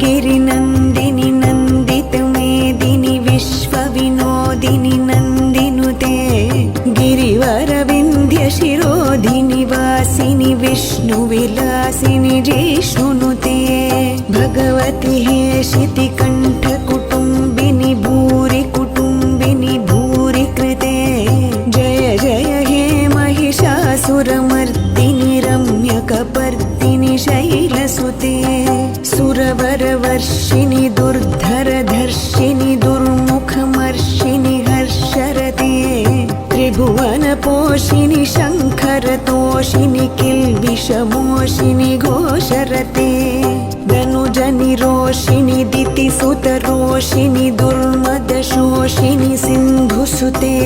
गिरिनन्दिनि नन्दितमेदिनि विश्वविनोदिनि नन्दिनुते गिरिवरविन्ध्यशिरोधिनि वासिनि विष्णुविलासिनि जिष्णुनुते भगवति हेशितिकण्ठकुटुम्बिनि भूरि कुटुम्बिनि भूरि कृते जय जय हे महिषासुरमर्दिनि रम्यकपर्दिनि शैलसुते सुरवरवर्षिणि दुर्धरधर्षिणि दुर्मुखमर्षिणि हर्षरते त्रिभुवनपोषिणि शङ्खरतोषिणि किल्बिषमोषिणि घोषरते धनुजनिरोषिणि दितिसुतरोषिणि दुर्मदशोषिणि सिन्धुसुते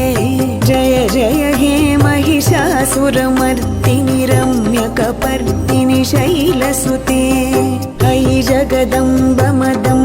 जय जय हे महिषासुरमर्दिनि रम्यकपर्दिनि शैलसुते अयि जगदम्ब मदम्